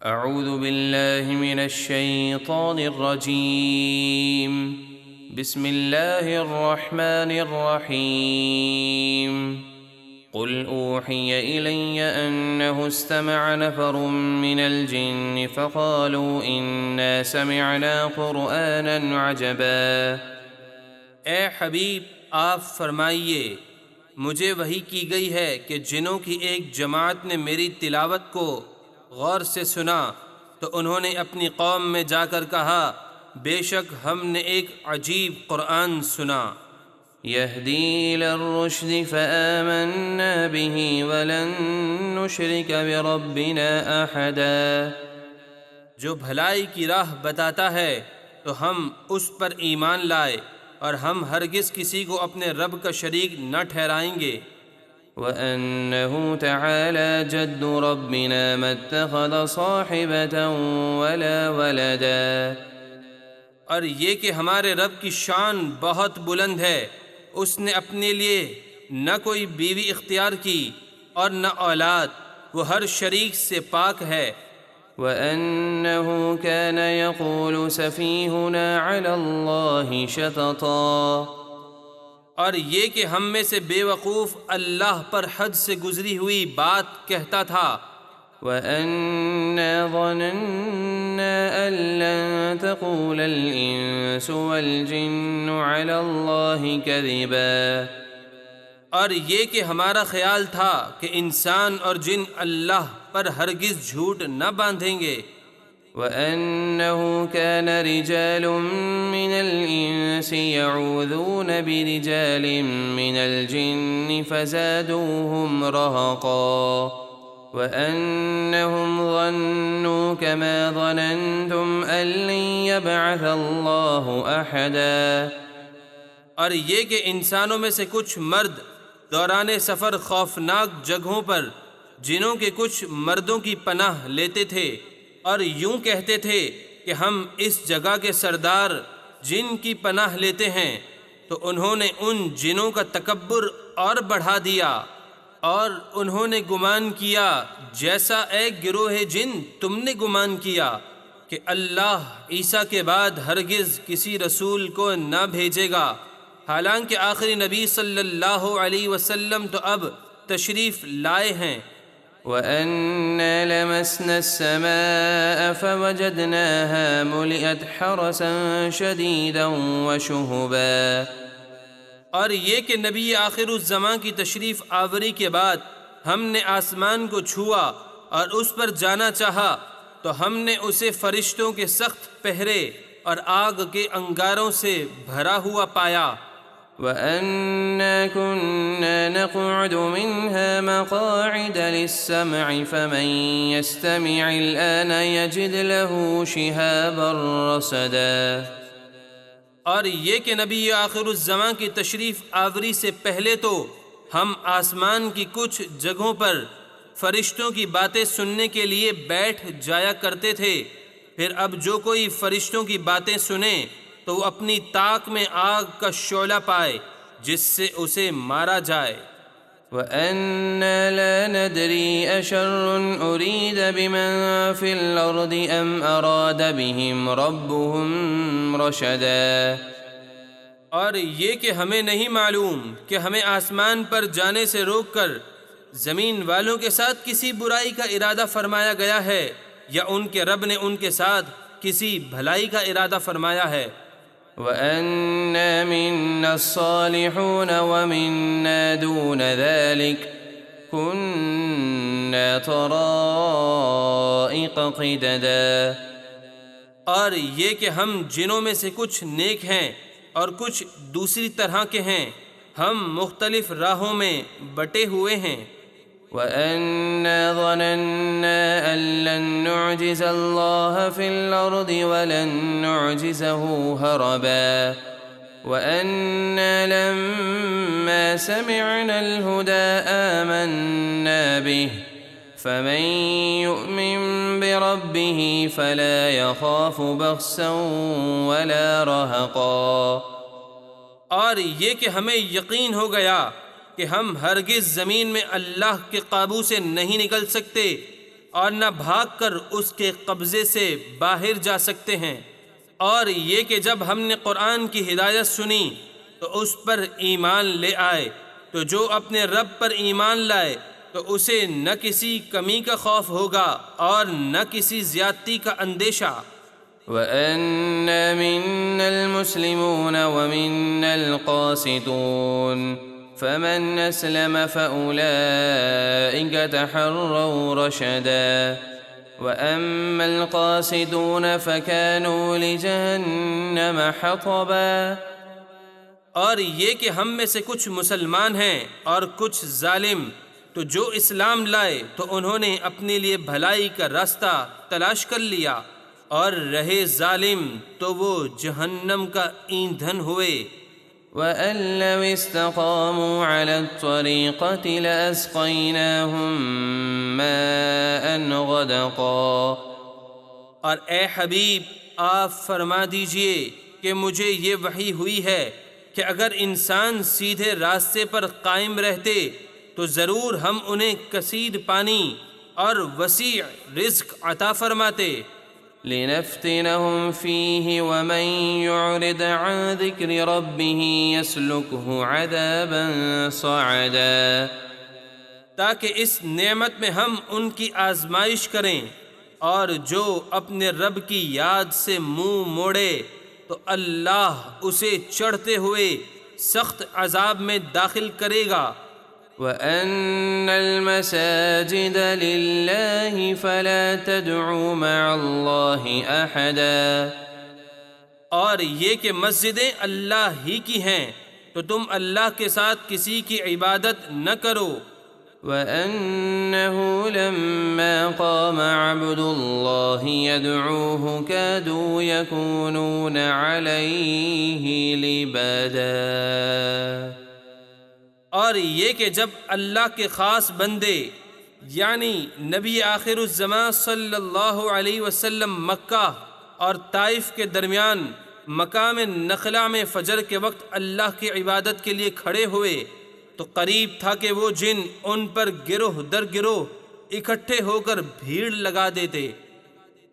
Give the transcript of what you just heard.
اعوذ باللہ من الشیطان الرجیم بسم اللہ الرحمن الرحیم قل اوحی الی انہ استمع نفر من الجن فقالوا انا سمعنا قرآنا عجبا۔ اے حبیب آپ فرمائیے مجھے وحی کی گئی ہے کہ جنوں کی ایک جماعت نے میری تلاوت کو غور سے سنا تو انہوں نے اپنی قوم میں جا کر کہا بے شک ہم نے ایک عجیب قرآن سنا۔ یہدی الی الرشد فآمنا به ولن نشرک بربنا احدا، جو بھلائی کی راہ بتاتا ہے تو ہم اس پر ایمان لائے اور ہم ہرگز کسی کو اپنے رب کا شریک نہ ٹھہرائیں گے۔ وَأَنَّهُ تَعَالَى جَدُّ رَبِّنَا مَا اتَّخَذَ صَاحِبَةً وَلَا وَلَدًا، اور یہ کہ ہمارے رب کی شان بہت بلند ہے، اس نے اپنے لیے نہ کوئی بیوی اختیار کی اور نہ اولاد، وہ ہر شریک سے پاک ہے۔ وَأَنَّهُ كَانَ يَقُولُ سَفِيهُنَا عَلَى اللَّهِ شَطَطًا، اور یہ کہ ہم میں سے بے وقوف اللہ پر حد سے گزری ہوئی بات کہتا تھا۔ وَأَنَّا ظَنَنَّا أَن لَّن تَقُولَ الْإِنسُ وَالْجِنُّ عَلَى اللَّهِ كَذِبًا، اور یہ کہ ہمارا خیال تھا کہ انسان اور جن اللہ پر ہرگز جھوٹ نہ باندھیں گے۔ وَأَنَّهُ كَانَ رِجَالٌ مِّنَ الْإِنسِ يَعُوذُونَ بِرِجَالٍ مِّنَ الْجِنِّ فَزَادُوهُمْ رَهَقًا، وَأَنَّهُمْ ظَنُّوا كَمَا ظَنَنتُمْ أَن لَّن يَبْعَثَ اللَّهُ أَحَدًا، اور یہ کہ انسانوں میں سے کچھ مرد دوران سفر خوفناک جگہوں پر جنوں کے کچھ مردوں کی پناہ لیتے تھے اور یوں کہتے تھے کہ ہم اس جگہ کے سردار جن کی پناہ لیتے ہیں، تو انہوں نے ان جنوں کا تکبر اور بڑھا دیا اور انہوں نے گمان کیا جیسا ایک گروہ جن تم نے گمان کیا کہ اللہ عیسیٰ کے بعد ہرگز کسی رسول کو نہ بھیجے گا، حالانکہ آخری نبی صلی اللہ علیہ وسلم تو اب تشریف لائے ہیں۔ وَأَنَّا لَمَسْنَا السَّمَاءَ فَوَجَدْنَاهَا مُلِئَتْ حَرَسًا شَدِيدًا وَشُهُبًا، اور یہ کہ نبی آخر الزمان کی تشریف آوری کے بعد ہم نے آسمان کو چھوا اور اس پر جانا چاہا تو ہم نے اسے فرشتوں کے سخت پہرے اور آگ کے انگاروں سے بھرا ہوا پایا۔ وَأَنَّا كُنَّا نَقْعُدُ مِنْهَا مَقَاعِدَ لِلسَّمْعِ فَمَن يَسْتَمِعِ الْآنَ يَجِدْ لَهُ شِهَابًا رَّصَدًا، اور یہ کہ نبی آخر الزمان کی تشریف آوری سے پہلے تو ہم آسمان کی کچھ جگہوں پر فرشتوں کی باتیں سننے کے لیے بیٹھ جایا کرتے تھے، پھر اب جو کوئی فرشتوں کی باتیں سنے تو وہ اپنی طاق میں آگ کا شعلہ پائے جس سے اسے مارا جائے۔ وَأَنَّا لَا نَدْرِي أَشَرٌّ أُرِيدَ بِمَن فِي الْأَرْضِ أَمْ أَرَادَ بِهِمْ رَبُّهُمْ رَشَدًا، اور یہ کہ ہمیں نہیں معلوم کہ ہمیں آسمان پر جانے سے روک کر زمین والوں کے ساتھ کسی برائی کا ارادہ فرمایا گیا ہے یا ان کے رب نے ان کے ساتھ کسی بھلائی کا ارادہ فرمایا ہے۔ وَأَنَّا مِنَّا الصَّالِحُونَ وَمِنَّا دُونَ ذَلِكَ كُنَّا طَرَائِقَ قِدَدًا، اور یہ کہ ہم جنوں میں سے کچھ نیک ہیں اور کچھ دوسری طرح کے ہیں، ہم مختلف راہوں میں بٹے ہوئے ہیں۔ وَأَنَّا ظَنَنَّا أَن لَّن نُّعْجِزَ اللَّهَ فِي الْأَرْضِ وَلَن نُّعْجِزَهُ هَرَبًا، وَأَنَّا لَمَّا سَمِعْنَا الْهُدَىٰ آمَنَّا بِهِ فَمَن يُؤْمِن بِرَبِّهِ فَلَا يَخَافُ بَخْسًا وَلَا رَهَقًا، اور یہ کہ ہمیں یقین ہو گیا کہ ہم ہرگز زمین میں اللہ کے قابو سے نہیں نکل سکتے اور نہ بھاگ کر اس کے قبضے سے باہر جا سکتے ہیں۔ اور یہ کہ جب ہم نے قرآن کی ہدایت سنی تو اس پر ایمان لے آئے، تو جو اپنے رب پر ایمان لائے تو اسے نہ کسی کمی کا خوف ہوگا اور نہ کسی زیادتی کا اندیشہ۔ وَأَنَّا مِنَّا الْمُسْلِمُونَ وَمِنَّا الْقَاسِطُونَ فَمَنْ أَسْلَمَ فَأُولَئِكَ تَحَرَّوْا رَشَدًا وَأَمَّا الْقَاسِطُونَ فَكَانُوا لِجَهَنَّمَ حَطَبًا۔ اور یہ کہ ہم میں سے کچھ مسلمان ہیں اور کچھ ظالم، تو جو اسلام لائے تو انہوں نے اپنے لیے بھلائی کا راستہ تلاش کر لیا، اور رہے ظالم تو وہ جہنم کا ایندھن ہوئے۔ وَأَن لَّوِ اسْتَقَامُوا عَلَى الطَّرِيقَةِ لَأَسْقَيْنَاهُم مَّاءً غَدَقًا۔ اور اے حبیب آپ فرما دیجئے کہ مجھے یہ وحی ہوئی ہے کہ اگر انسان سیدھے راستے پر قائم رہتے تو ضرور ہم انہیں کثیر پانی اور وسیع رزق عطا فرماتے۔ لِنَفْتِنَهُمْ فِيهِ وَمَن يُعْرِضْ عَن ذِكْرِ رَبِّهِ يَسْلُكْهُ عَذَابًا صَعَدًا۔ تاکہ اس نعمت میں ہم ان کی آزمائش کریں، اور جو اپنے رب کی یاد سے منہ موڑے تو اللہ اسے چڑھتے ہوئے سخت عذاب میں داخل کرے گا۔ وَأَنَّ الْمَسَاجِدَ لِلَّهِ فَلَا تَدْعُوا مَعَ اللَّهِ أَحَدًا۔ اور یہ کہ مسجدیں اللہ ہی کی ہیں تو تم اللہ کے ساتھ کسی کی عبادت نہ کرو۔ وَأَنَّهُ لَمَّا قَامَ عَبْدُ اللَّهِ يَدْعُوهُ كَادُوا يَكُونُونَ عَلَيْهِ لِبَدًا۔ اور یہ کہ جب اللہ کے خاص بندے یعنی نبی آخر الزمان صلی اللہ علیہ وسلم مکہ اور طائف کے درمیان مقام نخلا میں فجر کے وقت اللہ کی عبادت کے لیے کھڑے ہوئے تو قریب تھا کہ وہ جن ان پر گروہ در گروہ اکٹھے ہو کر بھیڑ لگا دیتے۔